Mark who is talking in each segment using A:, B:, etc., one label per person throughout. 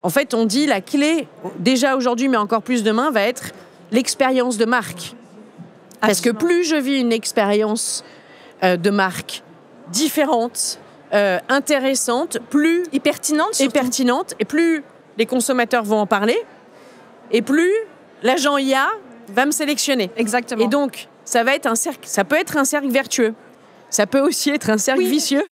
A: En fait, on dit la clé, déjà aujourd'hui, mais encore plus demain, va être l'expérience de marque. Parce que plus je vis une expérience de marque différente, intéressante, plus
B: et pertinente,
A: et plus les consommateurs vont en parler, et plus l'agent IA va me sélectionner.
B: Exactement.
A: Et donc, ça va être un cercle. Ça peut être un cercle vertueux. Ça peut aussi être un cercle vicieux.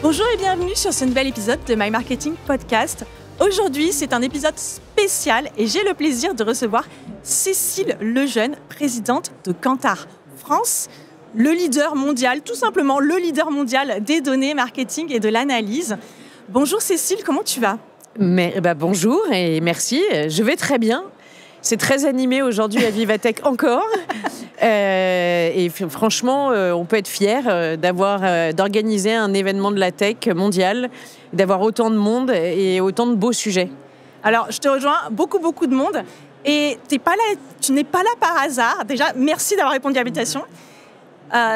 B: Bonjour et bienvenue sur ce nouvel épisode de My Marketing Podcast. Aujourd'hui, c'est un épisode spécial et j'ai le plaisir de recevoir Cécile Lejeune, présidente de Kantar France, le leader mondial, tout simplement le leader mondial des données marketing et de l'analyse. Bonjour Cécile, comment tu vas ?
A: Bonjour et merci, je vais très bien. C'est très animé aujourd'hui à Vivatech encore. Et franchement, on peut être fier d'organiser un événement de la tech mondial, d'avoir autant de monde et autant de beaux sujets.
B: Alors, je te rejoins, beaucoup de monde. Et tu n'es pas là par hasard. Déjà, merci d'avoir répondu à l'invitation.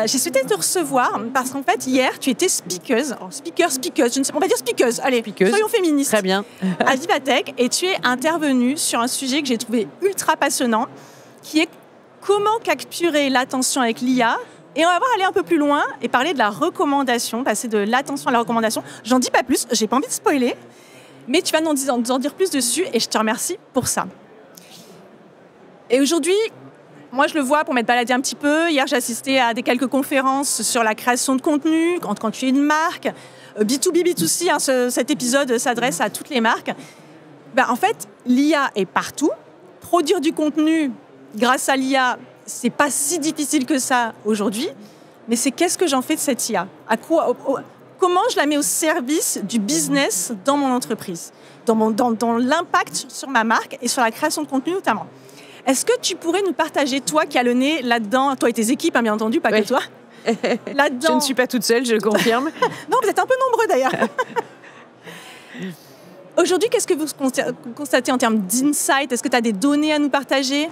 B: J'ai souhaité te recevoir parce qu'en fait, hier, tu étais speakeuse. Alors, speakeuse, je ne sais pas, on va dire speakeuse. Allez, soyons féministes.
A: Très bien.
B: À Vivatech. Et tu es intervenue sur un sujet que j'ai trouvé ultra passionnant, qui est comment capturer l'attention avec l'IA. Et on va aller un peu plus loin et parler de la recommandation, passer de l'attention à la recommandation. J'en dis pas plus, j'ai pas envie de spoiler, mais tu vas nous en dire plus dessus et je te remercie pour ça. Et aujourd'hui, moi, je le vois pour m'être baladée un petit peu. Hier, j'ai assisté à quelques conférences sur la création de contenu, quand tu es une marque. B2B, B2C, hein, cet épisode s'adresse à toutes les marques. En fait, l'IA est partout. Produire du contenu grâce à l'IA, c'est pas si difficile que ça aujourd'hui. Mais c'est qu'est-ce que j'en fais de cette IA ? Comment je la mets au service du business dans mon entreprise, dans l'impact sur ma marque et sur la création de contenu notamment. Est-ce que tu pourrais nous partager, toi qui as le nez là-dedans, toi et tes équipes, hein, bien entendu, pas que toi, là-dedans.
A: Je ne suis pas toute seule, je le confirme.
B: Non, vous êtes un peu nombreux d'ailleurs. Aujourd'hui, qu'est-ce que vous constatez en termes d'insight ? Est-ce que tu as des données à nous partager ?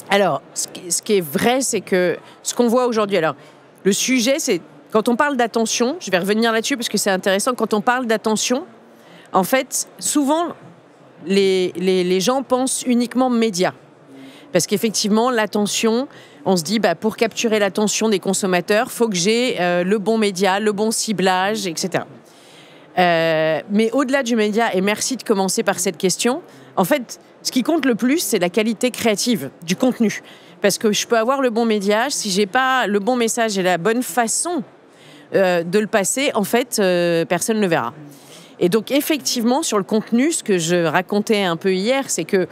A: Alors, ce qui est vrai, c'est que ce qu'on voit aujourd'hui, alors, le sujet, c'est quand on parle d'attention, je vais revenir là-dessus parce que c'est intéressant, quand on parle d'attention, en fait, souvent, les gens pensent uniquement médias. Parce qu'effectivement, l'attention, on se dit, pour capturer l'attention des consommateurs, il faut que j'ai le bon média, le bon ciblage, etc. Mais au-delà du média, et merci de commencer par cette question, en fait, ce qui compte le plus, c'est la qualité créative du contenu. Parce que je peux avoir le bon média, si je n'ai pas le bon message et la bonne façon de le passer, en fait, personne ne le verra. Et donc, effectivement, sur le contenu, ce que je racontais un peu hier, c'est que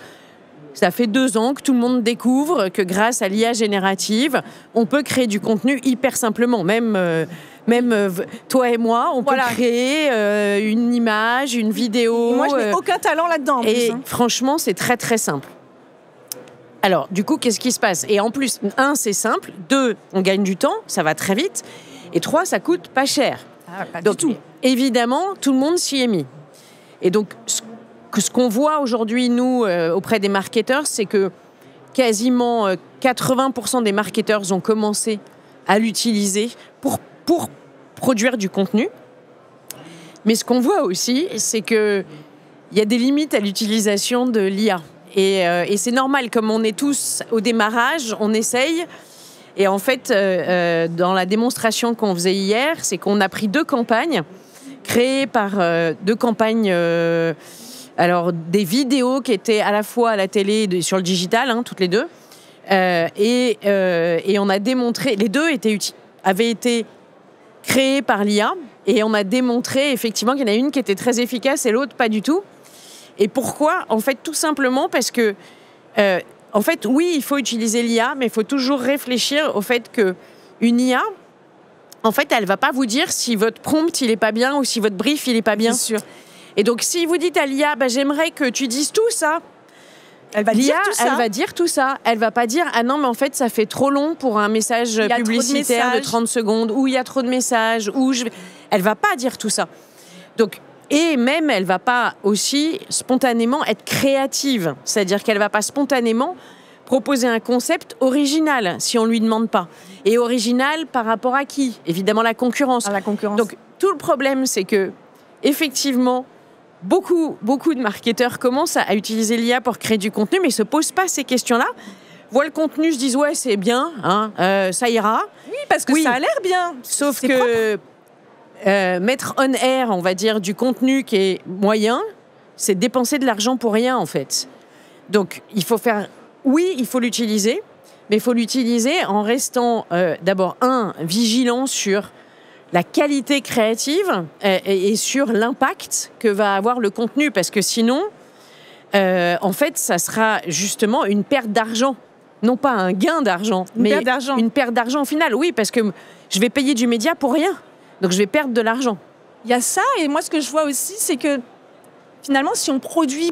A: ça fait 2 ans que tout le monde découvre que grâce à l'IA générative, on peut créer du contenu hyper simplement. Même toi et moi, on peut créer une image, une vidéo.
B: Moi, je n'ai aucun talent là-dedans.
A: Et franchement, c'est très, très simple. Alors, du coup, qu'est-ce qui se passe ? Et en plus, 1, c'est simple. 2, on gagne du temps, ça va très vite. Et 3, ça coûte pas cher.
B: Donc, du tout.
A: Évidemment, tout le monde s'y est mis. Et donc, ce qu'on voit aujourd'hui, nous, auprès des marketeurs, c'est que quasiment 80% des marketeurs ont commencé à l'utiliser pour produire du contenu. Mais ce qu'on voit aussi, c'est qu'il y a des limites à l'utilisation de l'IA. Et c'est normal, comme on est tous au démarrage, on essaye. Et en fait, dans la démonstration qu'on faisait hier, c'est qu'on a pris 2 campagnes, créées par 2 campagnes... Alors, des vidéos qui étaient à la fois à la télé et sur le digital, toutes les 2. Et on a démontré... Les 2 avaient été créées par l'IA. Et on a démontré, effectivement, qu'il y en a une qui était très efficace et l'autre pas du tout. Et pourquoi ? En fait, tout simplement parce que... en fait, oui, il faut utiliser l'IA, mais il faut toujours réfléchir au fait qu'une IA... En fait, elle ne va pas vous dire si votre prompt, il n'est pas bien ou si votre brief, il n'est pas bien.
B: C'est sûr.
A: Et donc, si vous dites à l'IA, j'aimerais que tu dises tout ça, elle va dire tout ça. Elle va pas dire, ah non, mais en fait, ça fait trop long pour un message publicitaire de 30 secondes, ou il y a trop de messages, Elle va pas dire tout ça. Donc, et même, elle va pas aussi spontanément être créative. C'est-à-dire qu'elle va pas spontanément proposer un concept original, si on lui demande pas. Et original par rapport à qui ? Évidemment, la concurrence.
B: À la concurrence.
A: Donc, tout le problème, c'est que effectivement, beaucoup de marketeurs commencent à utiliser l'IA pour créer du contenu, mais ne se posent pas ces questions-là. Voient le contenu, se disent ouais, c'est bien, hein, ça ira.
B: Oui, parce que ça a l'air bien.
A: Sauf que mettre on air, on va dire, du contenu qui est moyen, c'est dépenser de l'argent pour rien en fait. Donc il faut il faut l'utiliser, mais il faut l'utiliser en restant d'abord vigilant sur la qualité créative et sur l'impact que va avoir le contenu, parce que sinon, en fait, ça sera justement une perte d'argent. Non pas un gain d'argent, mais une perte d'argent au final. Oui, parce que je vais payer du média pour rien. Donc je vais perdre de l'argent.
B: Il y a ça, et moi ce que je vois aussi, c'est que finalement, si on produit,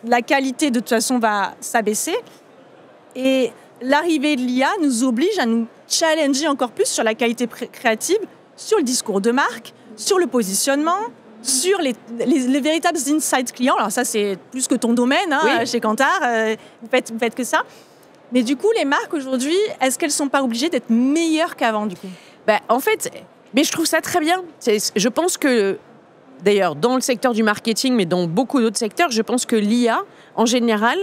B: la qualité de toute façon va s'abaisser. Et l'arrivée de l'IA nous oblige à nous challenger encore plus sur la qualité créative, sur le discours de marque, sur le positionnement, sur les véritables insights clients. Alors ça, c'est plus que ton domaine, hein, chez Kantar, vous faites que ça. Mais du coup, les marques aujourd'hui, est-ce qu'elles ne sont pas obligées d'être meilleures qu'avant du coup ?
A: En fait, mais je trouve ça très bien. Je pense que, d'ailleurs, dans le secteur du marketing, mais dans beaucoup d'autres secteurs, je pense que l'IA, en général,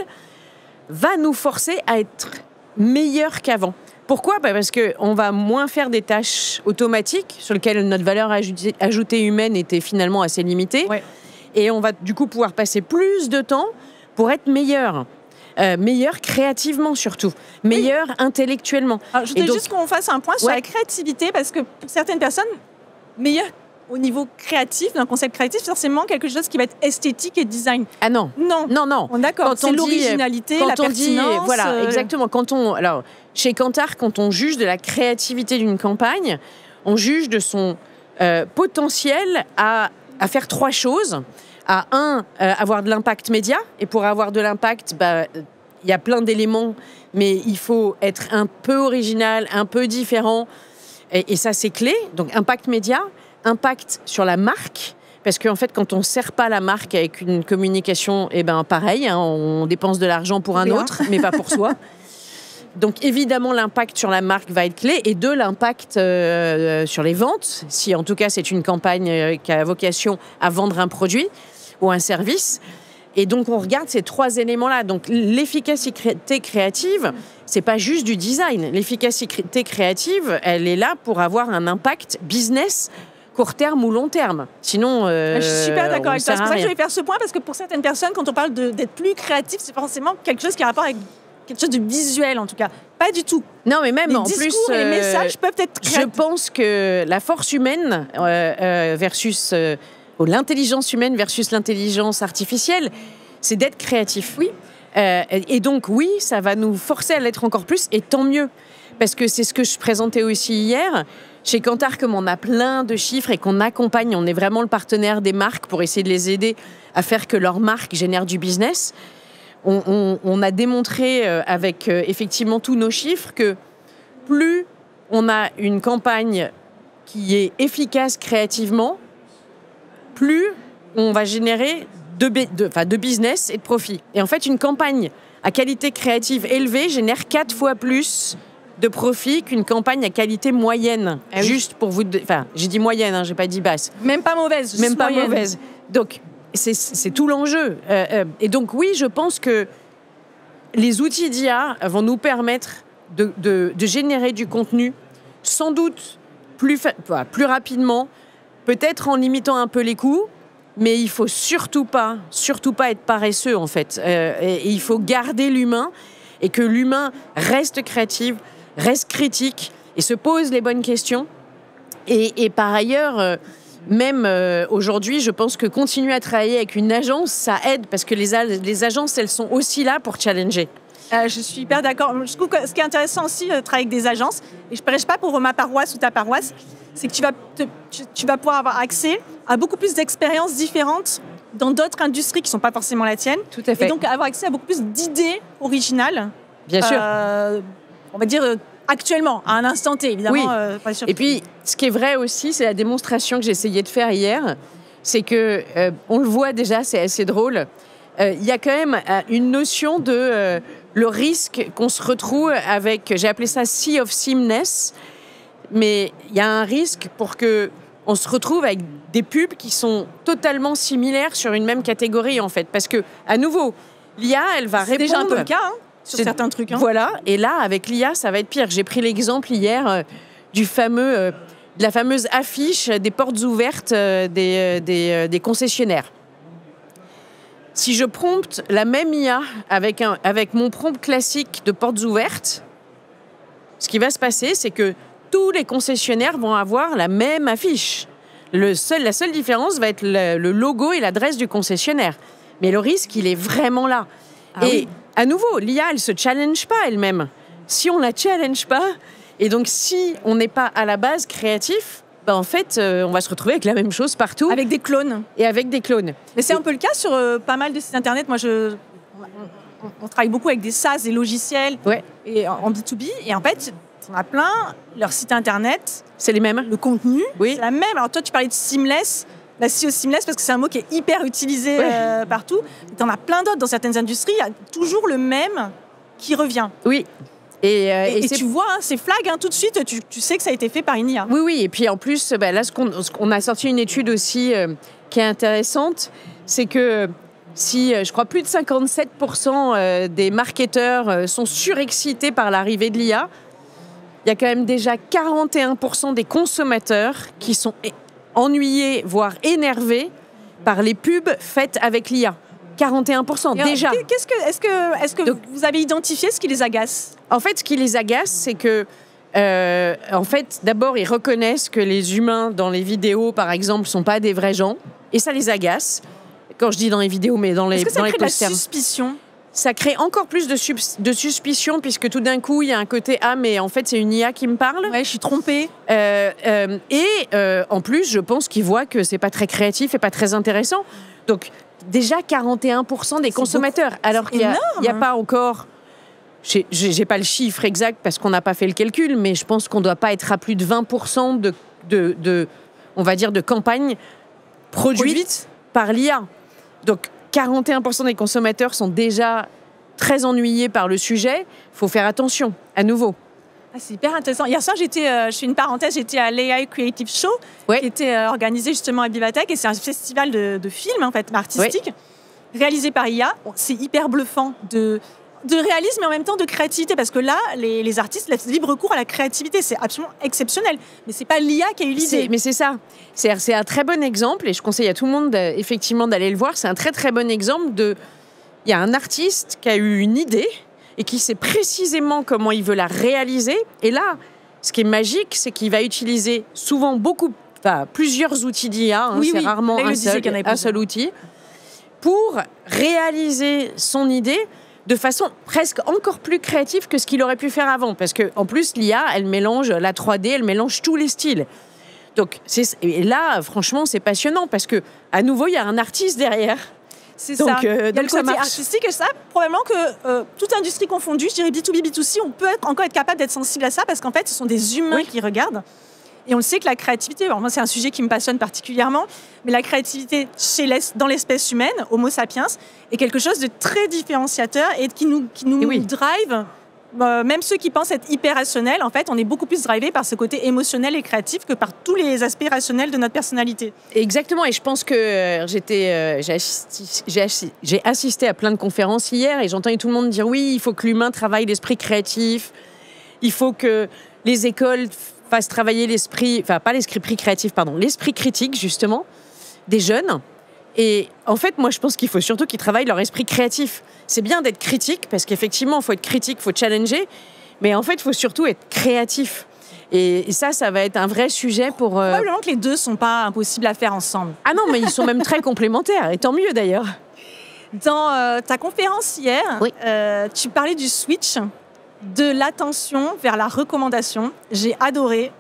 A: va nous forcer à être meilleurs qu'avant. Pourquoi ? Parce qu'on va moins faire des tâches automatiques sur lesquelles notre valeur ajoutée humaine était finalement assez limitée. Ouais. Et on va du coup pouvoir passer plus de temps pour être meilleur. Meilleur créativement surtout, meilleur intellectuellement.
B: Alors, je voudrais juste qu'on fasse un point sur la créativité, parce que pour certaines personnes, meilleur au niveau créatif, d'un concept créatif, c'est forcément quelque chose qui va être esthétique et design.
A: Ah non.
B: Non. D'accord. C'est l'originalité, la pertinence.
A: Voilà, exactement. Alors, chez Kantar, quand on juge de la créativité d'une campagne, on juge de son potentiel à faire trois choses. Avoir de l'impact média. Et pour avoir de l'impact, y a plein d'éléments, mais il faut être un peu original, un peu différent. Et ça, c'est clé. Donc, impact média, impact sur la marque. Parce qu'en fait, quand on ne sert pas la marque avec une communication, pareil, hein, on dépense de l'argent pour un autre, mais pas pour soi. Donc, évidemment, l'impact sur la marque va être clé. Et l'impact sur les ventes, si en tout cas, c'est une campagne qui a vocation à vendre un produit ou un service. Et donc, on regarde ces trois éléments-là. Donc, l'efficacité créative, c'est pas juste du design. L'efficacité créative, elle est là pour avoir un impact business court terme ou long terme. Sinon,
B: je suis super d'accord avec toi. C'est pour ça que je vais faire ce point, parce que pour certaines personnes, quand on parle d'être plus créatif, c'est forcément quelque chose qui a rapport avec quelque chose de visuel, en tout cas. Pas du tout.
A: Non, mais même
B: les
A: en
B: discours,
A: plus,
B: les messages peuvent être créatifs.
A: Je pense que la force humaine versus l'intelligence humaine versus l'intelligence artificielle, c'est d'être créatif.
B: Oui.
A: Et donc, oui, ça va nous forcer à l'être encore plus, et tant mieux. Parce que c'est ce que je présentais aussi hier. Chez Kantar, comme on a plein de chiffres et qu'on accompagne, on est vraiment le partenaire des marques pour essayer de les aider à faire que leur marque génère du business. On a démontré avec effectivement tous nos chiffres que plus on a une campagne qui est efficace créativement, plus on va générer de business et de profit. Et en fait, une campagne à qualité créative élevée génère 4 fois plus de profit qu'une campagne à qualité moyenne. Ah oui. Juste pour vous... j'ai dit moyenne, hein, j'ai pas dit basse.
B: Même pas mauvaise.
A: Même pas mauvaise. Donc, c'est tout l'enjeu. Et donc, oui, je pense que les outils d'IA vont nous permettre de générer du contenu, sans doute plus rapidement, peut-être en limitant un peu les coûts, mais il faut surtout pas être paresseux, en fait. Et il faut garder l'humain, et que l'humain reste créatif, reste critique et se pose les bonnes questions. Et par ailleurs, même aujourd'hui, je pense que continuer à travailler avec une agence, ça aide, parce que les agences, elles sont aussi là pour challenger.
B: Je suis hyper d'accord. Je trouve que ce qui est intéressant aussi de travailler avec des agences, et je ne prêche pas pour ma paroisse ou ta paroisse, c'est que tu vas pouvoir avoir accès à beaucoup plus d'expériences différentes dans d'autres industries qui ne sont pas forcément la tienne.
A: Tout à fait.
B: Et donc avoir accès à beaucoup plus d'idées originales.
A: Bien sûr.
B: On va dire actuellement, à un instant T, évidemment.
A: Oui.
B: Pas sûr.
A: Et puis, ce qui est vrai aussi, c'est la démonstration que j'ai essayé de faire hier, c'est que, on le voit déjà, c'est assez drôle, il y a quand même une notion de le risque qu'on se retrouve avec, j'ai appelé ça sea of sameness, mais il y a un risque pour que on se retrouve avec des pubs qui sont totalement similaires sur une même catégorie, en fait. Parce que, à nouveau, l'IA, elle va répondre...
B: C'est déjà un peu le cas, sur certains trucs.
A: Voilà, et là, avec l'IA, ça va être pire. J'ai pris l'exemple hier de la fameuse affiche des portes ouvertes des concessionnaires. Si je prompte la même IA avec mon prompt classique de portes ouvertes, ce qui va se passer, c'est que tous les concessionnaires vont avoir la même affiche. La seule différence va être le logo et l'adresse du concessionnaire. Mais le risque, il est vraiment là. À nouveau, l'IA, elle ne se challenge pas elle-même. Si on ne la challenge pas, et donc si on n'est pas à la base créatif, en fait, on va se retrouver avec la même chose partout.
B: Avec des clones.
A: Et avec des clones.
B: Mais c'est un peu le cas sur pas mal de sites internet. Moi, on travaille beaucoup avec des SaaS, des logiciels, et en B2B. Et en fait, on a plein, leur site internet.
A: C'est les mêmes.
B: Le contenu, c'est la même. Alors toi, tu parlais de seamless. La SEO seamless, parce que c'est un mot qui est hyper utilisé partout. Tu en as plein d'autres dans certaines industries. Il y a toujours le même qui revient.
A: Oui.
B: Et tu vois, c'est flag, tout de suite, tu sais que ça a été fait par une IA.
A: Oui. Et puis en plus, là, on a sorti une étude aussi qui est intéressante. C'est que si, je crois, plus de 57% des marketeurs sont surexcités par l'arrivée de l'IA, il y a quand même déjà 41% des consommateurs qui sont ennuyés, voire énervés par les pubs faites avec l'IA. 41% déjà.
B: Est-ce que vous avez identifié ce qui les agace?
A: En fait, ce qui les agace, c'est que, d'abord, ils reconnaissent que les humains dans les vidéos, par exemple, ne sont pas des vrais gens. Et ça les agace. Quand je dis dans les vidéos, mais dans les posters.
B: Est-ce que ça crée de la suspicion?
A: Ça crée encore plus de suspicion, puisque tout d'un coup, il y a un côté « Ah, mais en fait, c'est une IA qui me parle. »
B: Ouais, je suis trompée.
A: En plus, je pense qu'ils voient que c'est pas très créatif et pas très intéressant. Donc, déjà 41% des consommateurs. Alors qu'il n'y a pas encore... J'ai pas le chiffre exact parce qu'on n'a pas fait le calcul, mais je pense qu'on ne doit pas être à plus de 20% on va dire, de campagnes produites par l'IA. Donc, 41% des consommateurs sont déjà très ennuyés par le sujet. Il faut faire attention, à nouveau.
B: C'est hyper intéressant. Hier soir, je fais une parenthèse, j'étais à l'AI Creative Show, qui était organisé justement à Bivatech, et c'est un festival de films, en fait, artistiques, réalisé par IA. C'est hyper bluffant de réalisme et en même temps de créativité, parce que là, les artistes laissent libre cours à la créativité. C'est absolument exceptionnel. Mais c'est pas l'IA qui a eu l'idée.
A: Mais c'est ça. C'est un très bon exemple, et je conseille à tout le monde effectivement d'aller le voir. C'est un très très bon exemple il y a un artiste qui a eu une idée et qui sait précisément comment il veut la réaliser. Et là, ce qui est magique, c'est qu'il va utiliser souvent plusieurs outils d'IA. C'est rarement un seul outil pour réaliser son idée de façon presque encore plus créative que ce qu'il aurait pu faire avant. Parce qu'en plus, l'IA, elle mélange la 3D, elle mélange tous les styles. Donc, et là, franchement, c'est passionnant parce qu'à nouveau, il y a un artiste derrière.
B: C'est ça. Il y a le côté artistique et ça, probablement que toute industrie confondue, je dirais B2B, B2C, on peut encore être capable d'être sensible à ça parce qu'en fait, ce sont des humains qui regardent. Et on le sait que la créativité, alors moi c'est un sujet qui me passionne particulièrement, mais la créativité dans l'espèce humaine, Homo sapiens, est quelque chose de très différenciateur et qui nous drive. Même ceux qui pensent être hyper rationnels, en fait, on est beaucoup plus drivé par ce côté émotionnel et créatif que par tous les aspects rationnels de notre personnalité.
A: Exactement, et je pense que j'ai assisté à plein de conférences hier et j'entendais tout le monde dire oui, il faut que l'humain travaille l'esprit créatif, il faut que les écoles fassent travailler l'esprit critique, justement, des jeunes. Et en fait, moi, je pense qu'il faut surtout qu'ils travaillent leur esprit créatif. C'est bien d'être critique, parce qu'effectivement, il faut être critique, il faut challenger, mais en fait, il faut surtout être créatif. Et ça va être un vrai sujet pour...
B: Probablement que les deux ne sont pas impossibles à faire ensemble.
A: Ah non, mais ils sont même très complémentaires, et tant mieux d'ailleurs.
B: Dans ta conférence hier, tu parlais du switch de l'attention vers la recommandation. J'ai adoré.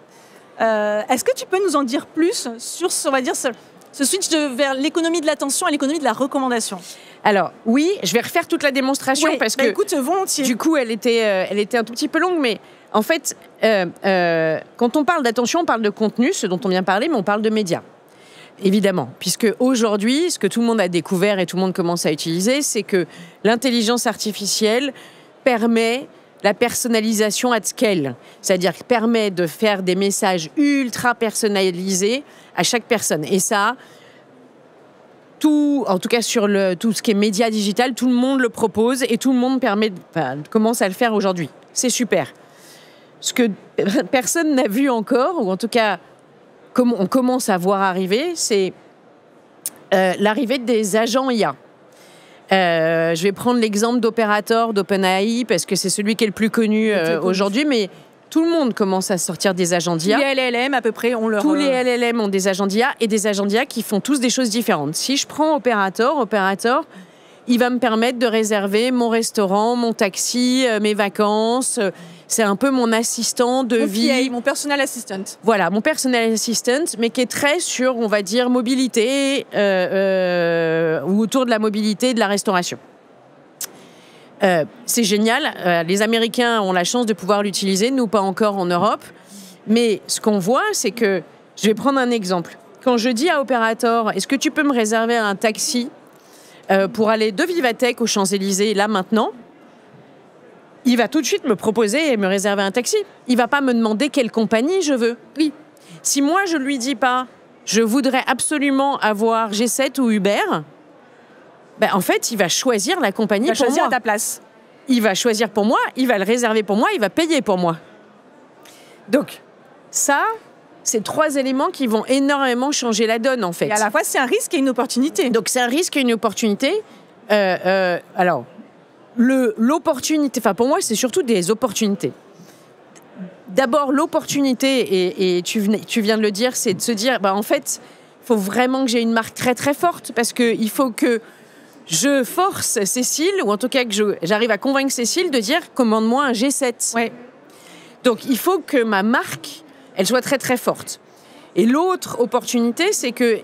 B: Est-ce que tu peux nous en dire plus sur, on va dire, ce switch vers l'économie de l'attention et l'économie de la recommandation?
A: Alors, oui, je vais refaire toute la démonstration parce que,
B: écoute, volontiers.
A: Du coup, elle était un tout petit peu longue, mais en fait, quand on parle d'attention, on parle de contenu, ce dont on vient parler, mais on parle de médias. Évidemment, puisque aujourd'hui, ce que tout le monde a découvert et tout le monde commence à utiliser, c'est que l'intelligence artificielle permet la personnalisation at scale, c'est-à-dire qui permet de faire des messages ultra personnalisés à chaque personne. Et ça, en tout cas sur tout ce qui est média digital, tout le monde le propose et tout le monde commence à le faire aujourd'hui. C'est super. Ce que personne n'a vu encore, ou en tout cas on commence à voir arriver, c'est l'arrivée des agents IA. Je vais prendre l'exemple d'Operator, d'OpenAI, parce que c'est celui qui est le plus connu aujourd'hui, mais tout le monde commence à sortir des agents d'IA.
B: Tous les LLM, à peu près, ont leur...
A: Tous les LLM ont des agents d'IA, et des agents d'IA qui font tous des choses différentes. Si je prends Operator, il va me permettre de réserver mon restaurant, mon taxi, mes vacances. C'est un peu mon assistant de vie.
B: Mon personal assistant.
A: Voilà, mon personal assistant, mais qui est très sur, on va dire, mobilité, ou autour de la mobilité et de la restauration. C'est génial. Les Américains ont la chance de pouvoir l'utiliser, nous pas encore en Europe. Mais ce qu'on voit, c'est que, je vais prendre un exemple. Quand je dis à Operator, est-ce que tu peux me réserver un taxi pour aller de Vivatech aux Champs-Élysées, là, maintenant, il va tout de suite me proposer et me réserver un taxi. Il va pas me demander quelle compagnie je veux. Oui. Si moi, je lui dis pas, je voudrais absolument avoir G7 ou Uber, ben, en fait, il va choisir la compagnie pour moi. Il va choisir
B: à ta place.
A: Il va choisir pour moi, il va le réserver pour moi, il va payer pour moi. Donc, ça, c'est 3 éléments qui vont énormément changer la donne, en fait.
B: Et à la fois, c'est un risque et une opportunité.
A: Donc, c'est un risque et une opportunité. Alors, l'opportunité, enfin, pour moi, c'est surtout des opportunités. D'abord, l'opportunité, et tu viens de le dire, c'est de se dire, bah, en fait, il faut vraiment que j'ai une marque très, très forte, parce qu'il faut que je force Cécile, ou en tout cas que j'arrive à convaincre Cécile de dire, commande-moi un G7.
B: Ouais.
A: Donc, il faut que ma marque, elle soit très, très forte. Et l'autre opportunité, c'est que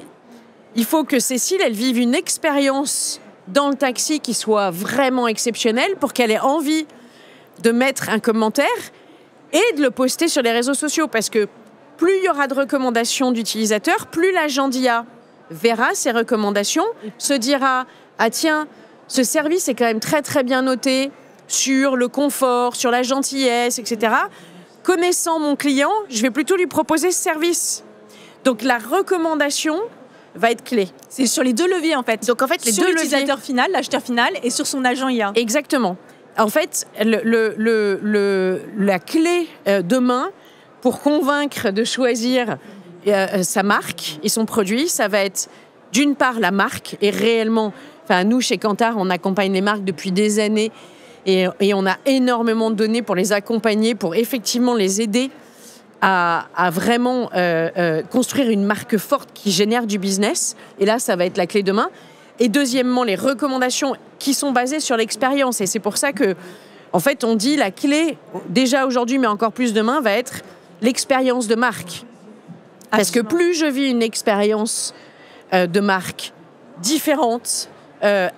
A: il faut que Cécile, elle vive une expérience dans le taxi qui soit vraiment exceptionnelle pour qu'elle ait envie de mettre un commentaire et de le poster sur les réseaux sociaux. Parce que plus il y aura de recommandations d'utilisateurs, plus l'agent d'IA verra ces recommandations, se dira « Ah tiens, ce service est quand même très très bien noté sur le confort, sur la gentillesse, etc. » Connaissant mon client, je vais plutôt lui proposer ce service. Donc la recommandation va être clé.
B: C'est sur les 2 leviers, en fait.
A: Donc, en fait, les
B: sur
A: 2
B: l'utilisateur final, l'acheteur final, et sur son agent IA.
A: Exactement. En fait, la clé demain pour convaincre de choisir sa marque et son produit, ça va être d'une part la marque, et réellement, enfin nous chez Kantar, on accompagne les marques depuis des années, et on a énormément de données pour les accompagner, pour effectivement les aider à vraiment construire une marque forte qui génère du business. Et là, ça va être la clé demain. Et deuxièmement, les recommandations qui sont basées sur l'expérience. Et c'est pour ça que, en fait, on dit la clé, déjà aujourd'hui, mais encore plus demain, va être l'expérience de marque. Parce que plus je vis une expérience de marque différente,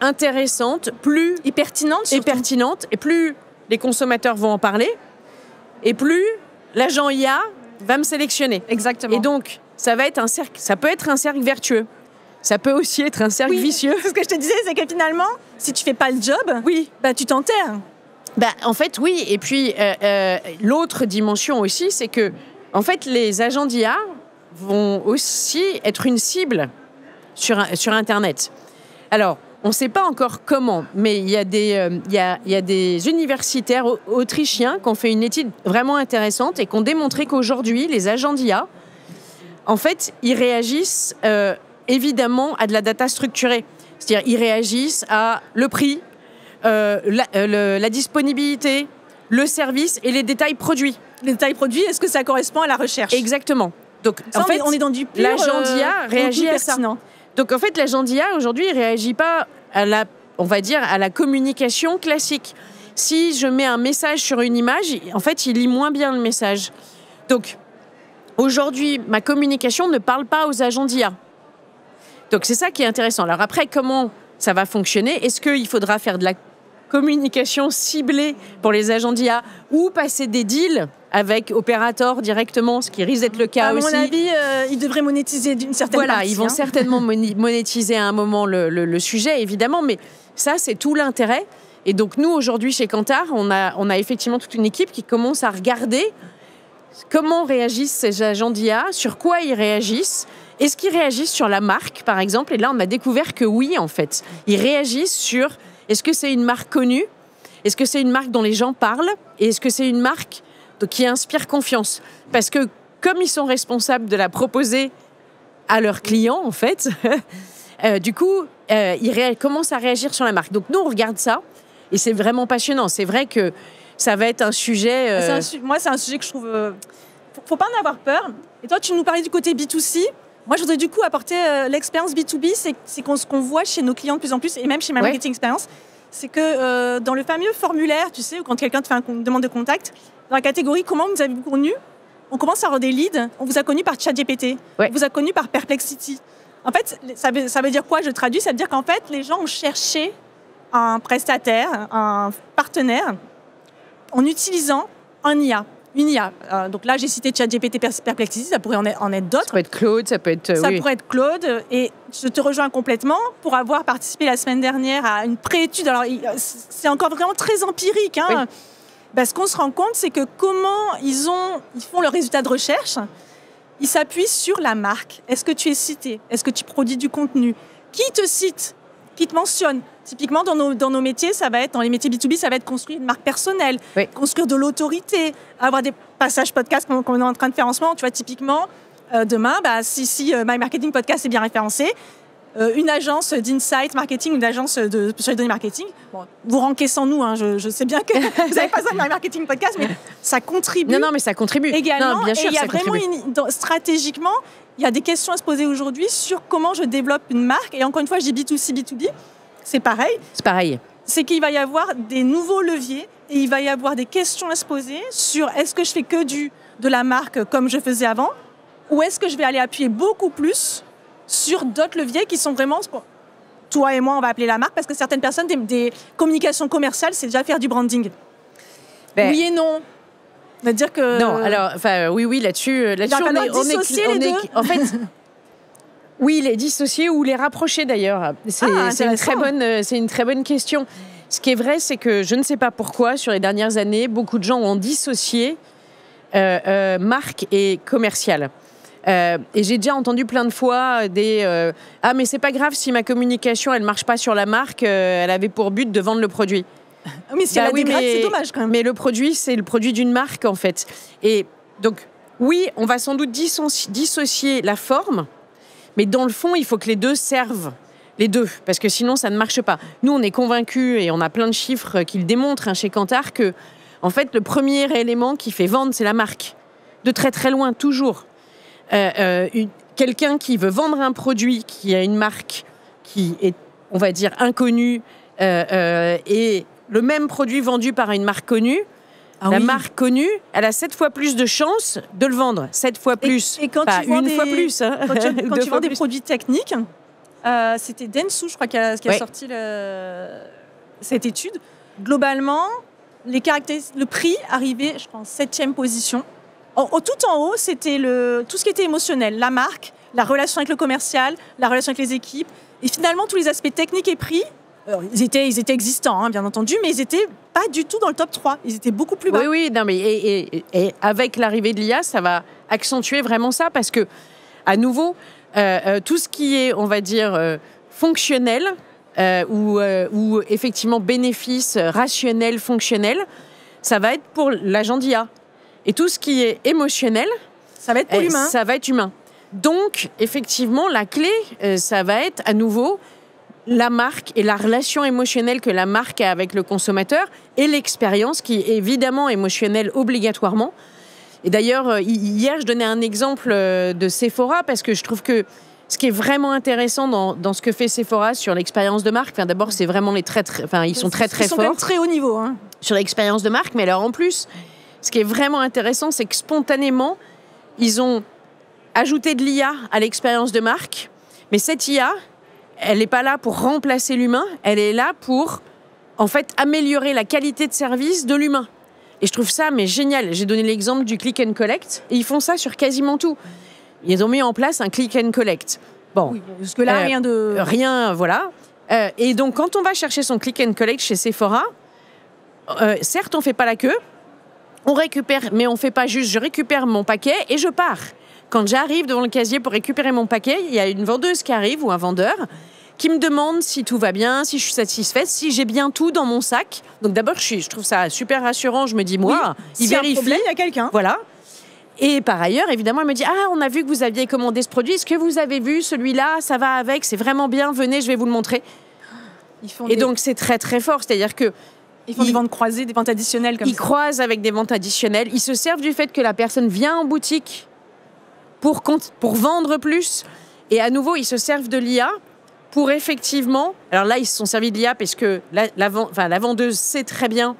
A: intéressante, plus...
B: Et pertinente, surtout.
A: Et pertinente, et plus les consommateurs vont en parler, et plus l'agent IA va me sélectionner.
B: Exactement.
A: Et donc, ça va être un cercle. Ça peut être un cercle vertueux. Ça peut aussi être un cercle vicieux.
B: Ce que je te disais, c'est que finalement, si tu fais pas le job, bah, tu t'enterres.
A: Bah, en fait, oui. Et puis, l'autre dimension aussi, c'est que, en fait, les agents d'IA vont aussi être une cible sur Internet. Alors, on ne sait pas encore comment, mais il y a des universitaires autrichiens qui ont fait une étude vraiment intéressante et qui ont démontré qu'aujourd'hui, les agents d'IA, en fait, ils réagissent évidemment à de la data structurée. C'est-à-dire, ils réagissent à le prix, la disponibilité, le service et les détails produits.
B: Les détails produits, est-ce que ça correspond à la recherche?
A: Exactement. Donc,
B: ça, en fait, on est dans du pur
A: l'agent d'IA réagit à ça.
B: Pertinent.
A: Donc, en fait, l'agent d'IA, aujourd'hui, il ne réagit pas à la communication classique. Si je mets un message sur une image, en fait, il lit moins bien le message. Donc, aujourd'hui, ma communication ne parle pas aux agents d'IA. Donc, c'est ça qui est intéressant. Alors après, comment ça va fonctionner? Est-ce qu'il faudra faire de la communication ciblée pour les agents d'IA ou passer des deals avec Operator directement, ce qui risque d'être le cas aussi.
B: À mon avis, ils devraient monétiser d'une certaine partie.
A: Ils vont certainement monétiser à un moment le sujet, évidemment, mais ça, c'est tout l'intérêt. Et donc, nous, aujourd'hui, chez Kantar, on a effectivement toute une équipe qui commence à regarder comment réagissent ces agents d'IA, sur quoi ils réagissent. Est-ce qu'ils réagissent sur la marque, par exemple? Et là, on a découvert que oui, en fait. Ils réagissent sur, est-ce que c'est une marque connue? Est-ce que c'est une marque dont les gens parlent? Et est-ce que c'est une marque qui inspire confiance? Parce que comme ils sont responsables de la proposer à leurs clients, en fait, du coup, ils commencent à réagir sur la marque. Donc nous, on regarde ça et c'est vraiment passionnant. C'est vrai que ça va être un sujet...
B: Moi, c'est un sujet que je trouve... faut pas en avoir peur. Et toi, tu nous parlais du côté B2C. Moi, je voudrais du coup apporter l'expérience B2B. C'est ce qu'on voit chez nos clients de plus en plus, et même chez My Marketing Experience. C'est que dans le fameux formulaire, tu sais, quand quelqu'un te fait une demande de contact, dans la catégorie « Comment vous avez connu ?», on commence à avoir des leads. On vous a connu par ChatGPT. On vous a connu par Perplexity. En fait, ça veut dire quoi? Je traduis. Ça veut dire qu'en fait, les gens ont cherché un prestataire, un partenaire, en utilisant un IA. Une IA. Donc là, j'ai cité ChatGPT, Perplexity, ça pourrait en être d'autres.
A: Ça peut être Claude, ça peut être...
B: Ça pourrait être Claude. Et je te rejoins complètement pour avoir participé la semaine dernière à une préétude. Alors, c'est encore vraiment très empirique. Hein. Oui. Ce qu'on se rend compte, c'est que comment ils font leurs résultats de recherche, ils s'appuient sur la marque. Est-ce que tu es cité? Est-ce que tu produis du contenu? Qui te cite? Qui te mentionne? Typiquement, dans nos métiers, ça va être, dans les métiers B2B, ça va être construire une marque personnelle, construire de l'autorité, avoir des passages podcasts qu'on est en train de faire en ce moment. Tu vois, typiquement, demain, si My Marketing Podcast est bien référencé, une agence d'insight marketing, une agence sur les données marketing, vous rankez sans nous, hein, je sais bien que vous n'avez pas ça de My Marketing Podcast, mais ça contribue.
A: Non, mais ça contribue.
B: Également,
A: non, bien sûr,
B: et il y a vraiment, stratégiquement, il y a des questions à se poser aujourd'hui sur comment je développe une marque. Et encore une fois, je dis B2C, B2B, c'est pareil.
A: C'est pareil.
B: C'est qu'il va y avoir des nouveaux leviers et il va y avoir des questions à se poser sur est-ce que je fais que de la marque comme je faisais avant, ou est-ce que je vais aller appuyer beaucoup plus sur d'autres leviers qui sont vraiment... Toi et moi, on va appeler la marque parce que certaines personnes, des communications commerciales, c'est déjà faire du branding. Oui et non. On va dire que...
A: Non, alors, oui, là-dessus, on est en fait... Oui, les dissocier ou les rapprocher d'ailleurs. C'est une très bonne question. Ce qui est vrai, c'est que je ne sais pas pourquoi, sur les dernières années, beaucoup de gens ont dissocié marque et commercial. Et j'ai déjà entendu plein de fois ah, mais c'est pas grave si ma communication elle marche pas sur la marque, elle avait pour but de vendre le produit.
B: Mais si elle dégrade, c'est dommage quand même.
A: Mais le produit, c'est le produit d'une marque en fait. Et donc, oui, on va sans doute dissocier la forme, mais dans le fond, il faut que les deux servent. Les deux, parce que sinon, ça ne marche pas. Nous, on est convaincus, et on a plein de chiffres qui le démontrent chez Kantar, que en fait, le premier élément qui fait vendre, c'est la marque. De très très loin, toujours. Quelqu'un qui veut vendre un produit qui a une marque qui est, on va dire, inconnue, et le même produit vendu par une marque connue, marque connue, elle a 7 fois plus de chances de le vendre. 7 fois plus.
B: Et quand tu vends
A: fois plus. Hein.
B: Quand tu vends des produits techniques, c'était Dentsu, je crois, qui a sorti cette étude. Globalement, le prix arrivait, je pense, 7e position. Tout en haut, c'était tout ce qui était émotionnel. La marque, la relation avec le commercial, la relation avec les équipes. Et finalement, tous les aspects techniques et prix, ils étaient existants, hein, bien entendu, mais ils n'étaient pas du tout dans le top 3. Ils étaient beaucoup plus bas.
A: Oui, non, mais et avec l'arrivée de l'IA, ça va accentuer vraiment ça parce que, à nouveau, tout ce qui est, on va dire, fonctionnel ou effectivement bénéfice rationnel, fonctionnel, ça va être pour l'agent d'IA. Et tout ce qui est émotionnel,
B: ça va être pour l'humain.
A: Ça va être humain. Donc, effectivement, la clé, ça va être à nouveau la marque et la relation émotionnelle que la marque a avec le consommateur et l'expérience qui est évidemment émotionnelle obligatoirement. Et d'ailleurs, hier, je donnais un exemple de Sephora parce que je trouve que ce qui est vraiment intéressant dans ce que fait Sephora sur l'expérience de marque, d'abord, c'est vraiment ils sont très, très forts. Ils sont
B: même très haut niveau. Hein.
A: Sur l'expérience de marque, mais alors en plus, ce qui est vraiment intéressant, c'est que spontanément, ils ont ajouté de l'IA à l'expérience de marque, mais cette IA, elle n'est pas là pour remplacer l'humain, elle est là pour, en fait, améliorer la qualité de service de l'humain. Et je trouve ça génial. J'ai donné l'exemple du click and collect, et ils font ça sur quasiment tout. Ils ont mis en place un click and collect. Bon,
B: oui, parce que là,
A: rien, voilà. Et donc, quand on va chercher son click and collect chez Sephora, certes, on ne fait pas la queue, on récupère, mais on ne fait pas juste, je récupère mon paquet et je pars. Quand j'arrive devant le casier pour récupérer mon paquet, il y a une vendeuse qui arrive ou un vendeur qui me demande si tout va bien, si je suis satisfaite, si j'ai bien tout dans mon sac. Donc d'abord, je trouve ça super rassurant. Je me dis, moi, il vérifie.
B: Un problème, il y a quelqu'un.
A: Voilà. Et par ailleurs, évidemment, elle me dit, on a vu que vous aviez commandé ce produit. Est-ce que vous avez vu celui-là? Ça va avec, c'est vraiment bien. Venez, je vais vous le montrer. Donc, c'est très, très fort. C'est-à-dire que
B: ils font des ventes croisées, des ventes additionnelles comme ça.
A: Ils croisent avec des ventes additionnelles. Ils se servent du fait que la personne vient en boutique pour vendre plus. Et à nouveau, ils se servent de l'IA pour effectivement... Alors là, ils se sont servis de l'IA parce que la vendeuse sait très bien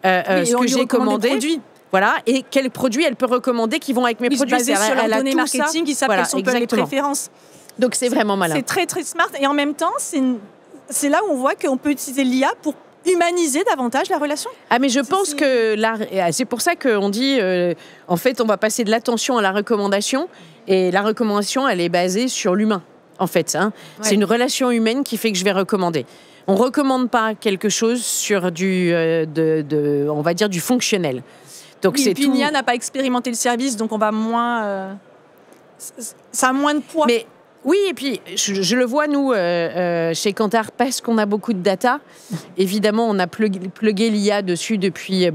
A: ce que j'ai commandé. Voilà, et quels produits elle peut recommander qui vont avec mes produits.
B: Basé sur leurs données marketing, ils savent quelles sont les préférences.
A: Donc c'est vraiment malin.
B: C'est très très smart. Et en même temps, c'est là où on voit qu'on peut utiliser l'IA pour humaniser davantage la relation.
A: Mais je pense que c'est pour ça qu'on dit, en fait, on va passer de l'attention à la recommandation. Et la recommandation, elle est basée sur l'humain, en fait. Ouais. C'est une relation humaine qui fait que je vais recommander. On ne recommande pas quelque chose sur on va dire, du fonctionnel. Donc,
B: et puis Nia n'a pas expérimenté le service, donc on va moins... ça a moins de poids.
A: Mais oui, et puis je le vois, nous, chez Kantar, parce qu'on a beaucoup de data. Évidemment, on a plugué l'IA dessus depuis,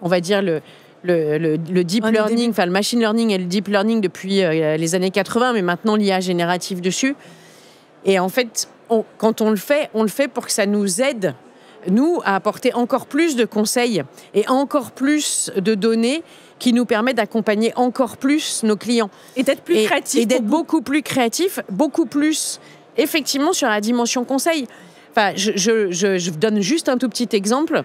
A: on va dire, le deep learning, enfin le machine learning et le deep learning depuis les années 80, mais maintenant l'IA générative dessus. Et en fait, quand on le fait pour que ça nous aide, nous, à apporter encore plus de conseils et encore plus de données qui nous permettent d'accompagner encore plus nos clients.
B: Et d'être plus créatifs.
A: Et d'être beaucoup plus créatifs, beaucoup plus, effectivement, sur la dimension conseil. Enfin, je donne juste un tout petit exemple.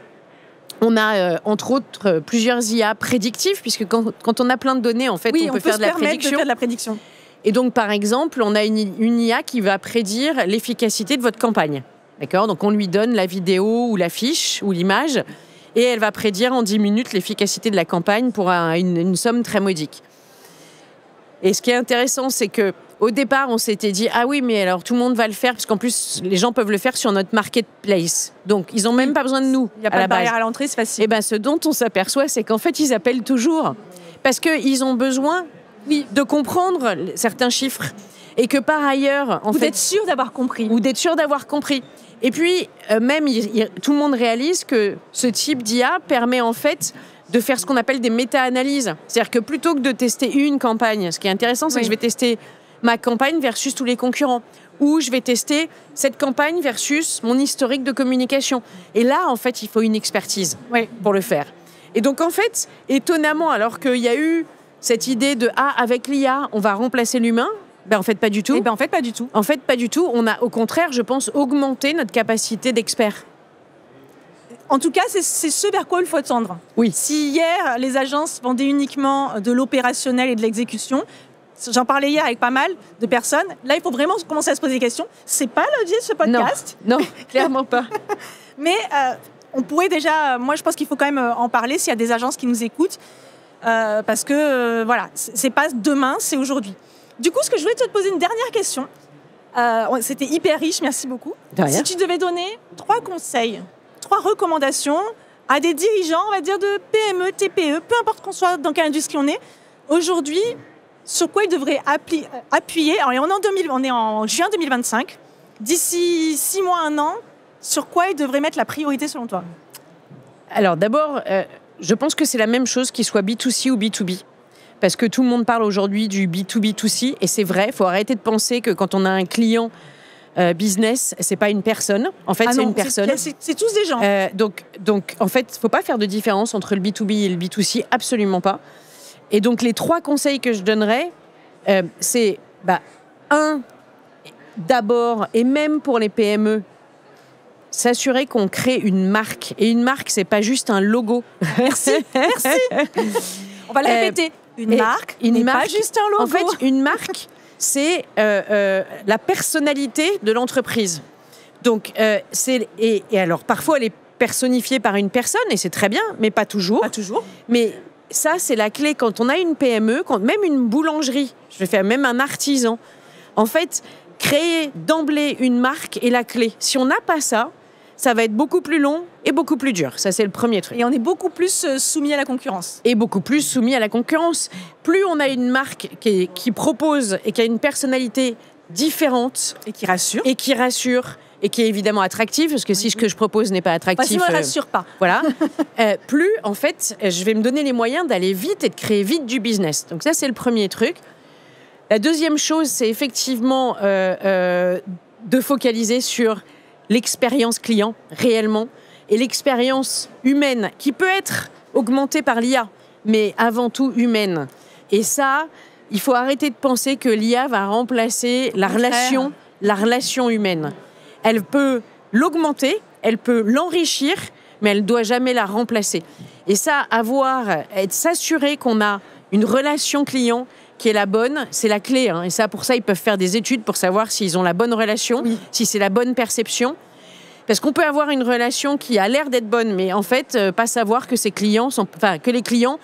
A: On a, entre autres, plusieurs IA prédictives, puisque quand on a plein de données, en fait, on peut faire de la prédiction. Et donc, par exemple, on a une IA qui va prédire l'efficacité de votre campagne. D'accord ? Donc, on lui donne la vidéo ou l'affiche ou l'image et elle va prédire en 10 minutes l'efficacité de la campagne pour une somme très modique. Et ce qui est intéressant, c'est qu'au départ, on s'était dit « Ah oui, mais alors tout le monde va le faire, parce qu'en plus, les gens peuvent le faire sur notre marketplace. Donc, ils n'ont même pas besoin de nous.
B: Il n'y a pas de barrière à l'entrée, c'est facile. »
A: Et bien, ce dont on s'aperçoit, c'est qu'en fait, ils appellent toujours. Parce qu'ils ont besoin de comprendre certains chiffres. Et que par ailleurs...
B: Ou d'être sûr d'avoir compris.
A: Ou d'être sûr d'avoir compris. Et puis, même, tout le monde réalise que ce type d'IA permet en fait de faire ce qu'on appelle des méta-analyses. C'est-à-dire que plutôt que de tester une campagne, ce qui est intéressant, c'est que je vais tester ma campagne versus tous les concurrents. Ou je vais tester cette campagne versus mon historique de communication. Et là, en fait, il faut une expertise pour le faire. Et donc, en fait, étonnamment, alors qu'il y a eu cette idée de « Ah, avec l'IA, on va remplacer l'humain », en fait, pas du tout.
B: En fait, pas du tout.
A: En fait, pas du tout. On a, au contraire, je pense, augmenté notre capacité d'expert.
B: En tout cas, c'est ce vers quoi il faut tendre.
A: Oui.
B: Si hier, les agences vendaient uniquement de l'opérationnel et de l'exécution, j'en parlais hier avec pas mal de personnes, là, il faut vraiment commencer à se poser des questions. C'est pas l'objet de ce podcast.
A: Non, clairement pas.
B: Mais on pourrait déjà... moi, je pense qu'il faut quand même en parler s'il y a des agences qui nous écoutent. Parce que, voilà, c'est pas demain, c'est aujourd'hui. Du coup, ce que je voulais te poser une dernière question. C'était hyper riche, merci beaucoup. Si tu devais donner 3 conseils, 3 recommandations à des dirigeants, on va dire, de PME, TPE, peu importe qu'on soit dans quelle industrie on est, aujourd'hui, sur quoi ils devraient appuyer. Alors, on est en juin 2025. D'ici 6 mois, 1 an, sur quoi ils devraient mettre la priorité selon toi?
A: Alors, d'abord, je pense que c'est la même chose qu'il soit B2C ou B2B. Parce que tout le monde parle aujourd'hui du B2B2C, et c'est vrai, il faut arrêter de penser que quand on a un client business, c'est pas une personne. En fait, c'est une personne.
B: C'est tous des gens.
A: Donc, en fait, il ne faut pas faire de différence entre le B2B et le B2C, absolument pas. Et donc, les 3 conseils que je donnerais, c'est, d'abord, et même pour les PME, s'assurer qu'on crée une marque. Et une marque, c'est pas juste un logo.
B: Merci. On va le répéter. Une marque n'est pas juste un logo.
A: En fait, une marque, c'est la personnalité de l'entreprise. Donc, et alors, parfois, elle est personnifiée par une personne, et c'est très bien, mais pas toujours.
B: Pas toujours.
A: Mais ça, c'est la clé. Quand on a une PME, même une boulangerie, je vais faire même un artisan, en fait, créer d'emblée une marque est la clé. Si on n'a pas ça, ça va être beaucoup plus long et beaucoup plus dur. Ça, c'est le premier truc.
B: Et on est beaucoup plus soumis à la concurrence.
A: Et beaucoup plus soumis à la concurrence. Plus on a une marque qui propose et qui a une personnalité différente.
B: Et qui rassure.
A: Et qui rassure. Et qui est évidemment attractive, parce que si ce que je propose n'est pas attractif...
B: sinon, elle ne rassure pas.
A: Voilà. Plus, en fait, je vais me donner les moyens d'aller vite et de créer vite du business. Donc ça, c'est le premier truc. La deuxième chose, c'est effectivement de focaliser sur l'expérience client, réellement, et l'expérience humaine, qui peut être augmentée par l'IA, mais avant tout humaine. Et ça, il faut arrêter de penser que l'IA va remplacer la relation humaine. Elle peut l'augmenter, elle peut l'enrichir, mais elle ne doit jamais la remplacer. Et ça, s'assurer qu'on a une relation client qui est la bonne, c'est la clé. Et ça, pour ça, ils peuvent faire des études pour savoir s'ils ont la bonne relation, si c'est la bonne perception. Parce qu'on peut avoir une relation qui a l'air d'être bonne, mais en fait, pas savoir que que les clients,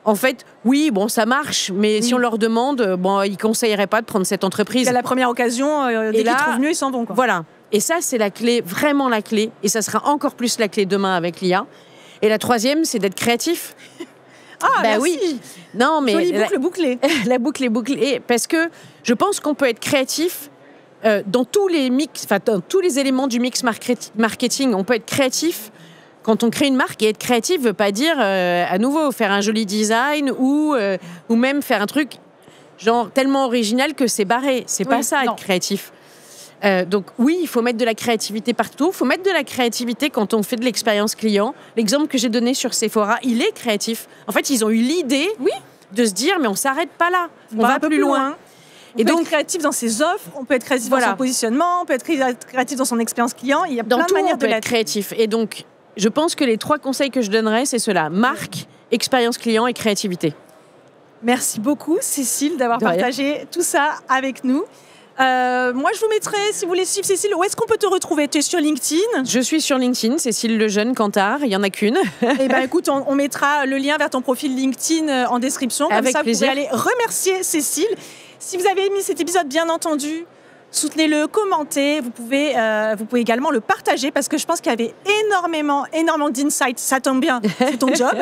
A: en fait, oui, bon, ça marche, mais si on leur demande, ils ne conseilleraient pas de prendre cette entreprise.
B: À la première occasion, dès qu'ils trouvent mieux, ils s'en vont.
A: Voilà. Et ça, c'est la clé, vraiment la clé. Et ça sera encore plus la clé demain avec l'IA. Et la troisième, c'est d'être créatif.
B: Ah, merci.
A: Oui. Non, mais
B: jolie boucle bouclée.
A: La boucle est bouclée. Parce que je pense qu'on peut être créatif dans tous les éléments du mix marketing. On peut être créatif quand on crée une marque. Et être créatif ne veut pas dire, à nouveau, faire un joli design ou même faire un truc genre tellement original que c'est barré. C'est pas ça, être créatif. Donc oui, il faut mettre de la créativité partout. Il faut mettre de la créativité quand on fait de l'expérience client. L'exemple que j'ai donné sur Sephora, il est créatif. En fait, ils ont eu l'idée de se dire, mais on ne s'arrête pas là. On va plus loin.
B: On peut être créatif dans ses offres, on peut être créatif dans son positionnement, on peut être créatif dans son expérience client. Il y a plein de manières de
A: être créatif. Et donc, je pense que les 3 conseils que je donnerais, c'est cela. Marque, expérience client et créativité.
B: Merci beaucoup, Cécile, d'avoir partagé tout ça avec nous. Moi, je vous mettrai, si vous voulez suivre Cécile, où est-ce qu'on peut te retrouver? Tu es sur LinkedIn?
A: Je suis sur LinkedIn, Cécile Lejeune Cantar, il n'y en a qu'une.
B: Eh bien, écoute, on mettra le lien vers ton profil LinkedIn en description. Comme
A: Avec
B: ça,
A: plaisir.
B: Vous pouvez aller remercier Cécile. Si vous avez aimé cet épisode, bien entendu, soutenez-le, commentez. Vous pouvez également le partager parce que je pense qu'il y avait énormément d'insights. Ça tombe bien, c'est ton job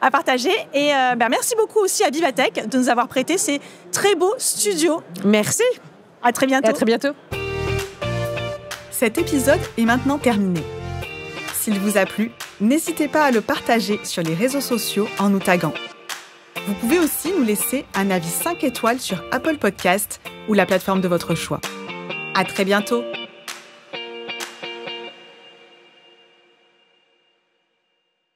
B: à partager. Et merci beaucoup aussi à Vivatech de nous avoir prêté ces très beaux studios.
A: Merci.
B: À très bientôt.
A: À très bientôt.
C: Cet épisode est maintenant terminé. S'il vous a plu, n'hésitez pas à le partager sur les réseaux sociaux en nous taguant. Vous pouvez aussi nous laisser un avis 5 étoiles sur Apple Podcast ou la plateforme de votre choix. À très bientôt!